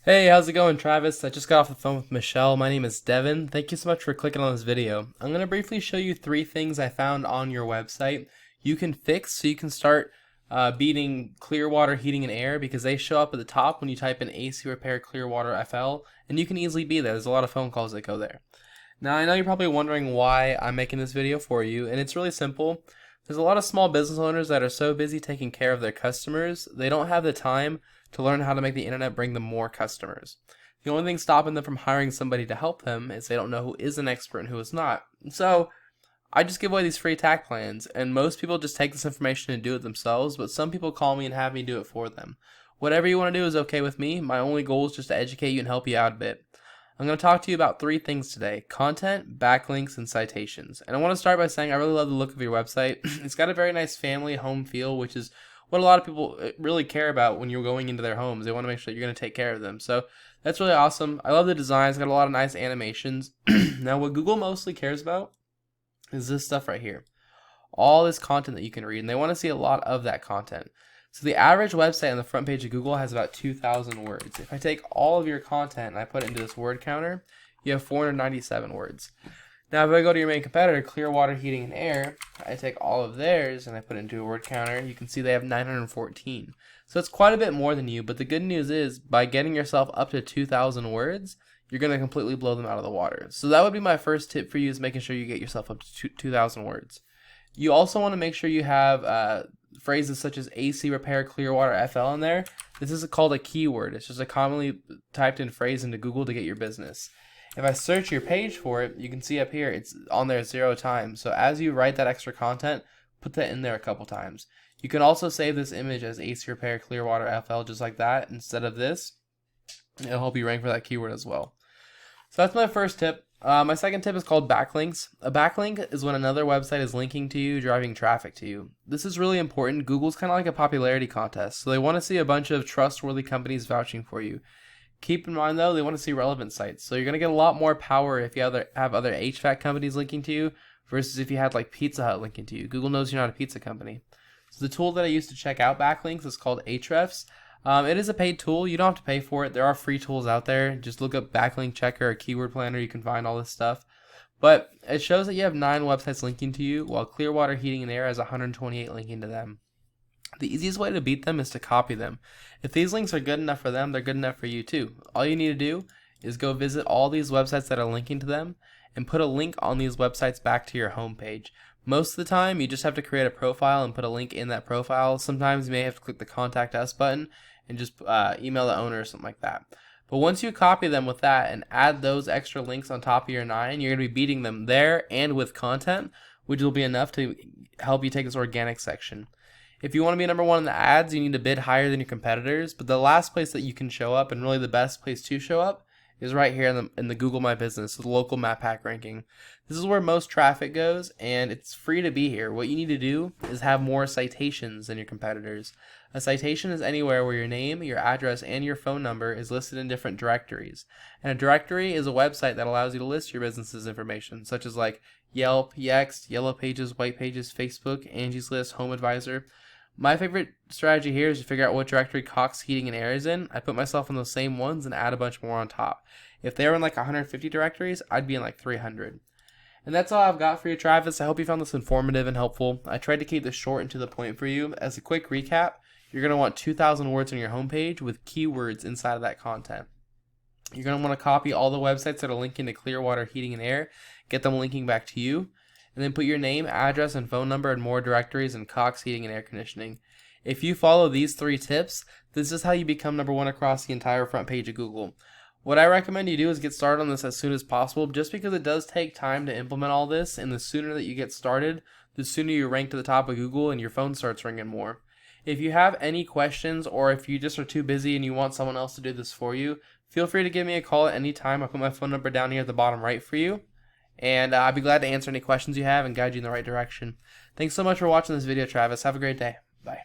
Hey, how's it going, Travis? I just got off the phone with Michelle. My name is Devin. Thank you so much for clicking on this video. I'm going to briefly show you three things I found on your website you can fix so you can start beating Clearwater Heating and Air because they show up at the top when you type in AC Repair Clearwater FL, and you can easily be there. There's a lot of phone calls that go there. Now, I know you're probably wondering why I'm making this video for you, and it's really simple. There's a lot of small business owners that are so busy taking care of their customers, they don't have the time to learn how to make the internet bring them more customers. The only thing stopping them from hiring somebody to help them is they don't know who is an expert and who is not. So, I just give away these free attack plans, and most people just take this information and do it themselves, but some people call me and have me do it for them. Whatever you want to do is okay with me. My only goal is just to educate you and help you out a bit. I'm going to talk to you about three things today: content, backlinks, and citations. And I want to start by saying I really love the look of your website. It's got a very nice family home feel, which is what a lot of people really care about when you're going into their homes. They want to make sure that you're going to take care of them. So that's really awesome. I love the design. It's got a lot of nice animations. Now, what Google mostly cares about is this stuff right here. All this content that you can read, and they want to see a lot of that content. So the average website on the front page of Google has about 2,000 words. If I take all of your content and I put it into this word counter, you have 497 words. Now if I go to your main competitor, Clearwater Heating and Air, I take all of theirs and I put it into a word counter, you can see they have 914. So it's quite a bit more than you, but the good news is by getting yourself up to 2,000 words, you're going to completely blow them out of the water. So that would be my first tip for you, is making sure you get yourself up to 2,000 words. You also want to make sure you have phrases such as AC Repair Clearwater FL in there. This is called a keyword. It's just a commonly typed in phrase into Google to get your business. If I search your page for it, you can see up here it's on there 0 times. So as you write that extra content, put that in there a couple times. You can also save this image as AC Repair Clearwater FL just like that instead of this. It'll help you rank for that keyword as well. So that's my first tip. My second tip is called backlinks. A backlink is when another website is linking to you, driving traffic to you. This is really important. Google's kind of like a popularity contest, so they want to see a bunch of trustworthy companies vouching for you. Keep in mind though, they want to see relevant sites. So you're going to get a lot more power if you have other HVAC companies linking to you versus if you had like Pizza Hut linking to you. Google knows you're not a pizza company. So the tool that I use to check out backlinks is called Ahrefs. It is a paid tool. You don't have to pay for it. There are free tools out there. Just look up backlink checker or keyword planner. You can find all this stuff. But it shows that you have 9 websites linking to you, while Clearwater Heating and Air has 128 linking to them. The easiest way to beat them is to copy them. If these links are good enough for them, they're good enough for you too. All you need to do is go visit all these websites that are linking to them and put a link on these websites back to your homepage. Most of the time, you just have to create a profile and put a link in that profile. Sometimes you may have to click the Contact Us button and just email the owner or something like that. But once you copy them with that and add those extra links on top of your 9, you're going to be beating them there and with content, which will be enough to help you take this organic section. If you want to be number 1 in the ads, you need to bid higher than your competitors. But the last place that you can show up, and really the best place to show up, is right here in the Google My Business, the local map hack ranking. This is where most traffic goes, and it's free to be here. What you need to do is have more citations than your competitors. A citation is anywhere where your name, your address, and your phone number is listed in different directories. And a directory is a website that allows you to list your business's information, such as like Yelp, Yext, Yellow Pages, White Pages, Facebook, Angie's List, Home Advisor. My favorite strategy here is to figure out what directory Cox Heating and Air is in. I put myself in those same ones and add a bunch more on top. If they were in like 150 directories, I'd be in like 300. And that's all I've got for you, Travis. I hope you found this informative and helpful. I tried to keep this short and to the point for you. As a quick recap, you're going to want 2,000 words on your homepage with keywords inside of that content. You're going to want to copy all the websites that are linking to Clearwater Heating and Air, get them linking back to you, and then put your name, address, and phone number in more directories in Cox Heating and Air Conditioning. If you follow these 3 tips, this is how you become number 1 across the entire front page of Google. What I recommend you do is get started on this as soon as possible, just because it does take time to implement all this, and the sooner that you get started, the sooner you rank to the top of Google and your phone starts ringing more. If you have any questions, or if you just are too busy and you want someone else to do this for you, feel free to give me a call at any time. I'll put my phone number down here at the bottom right for you. And I'd be glad to answer any questions you have and guide you in the right direction. Thanks so much for watching this video, Travis. Have a great day. Bye.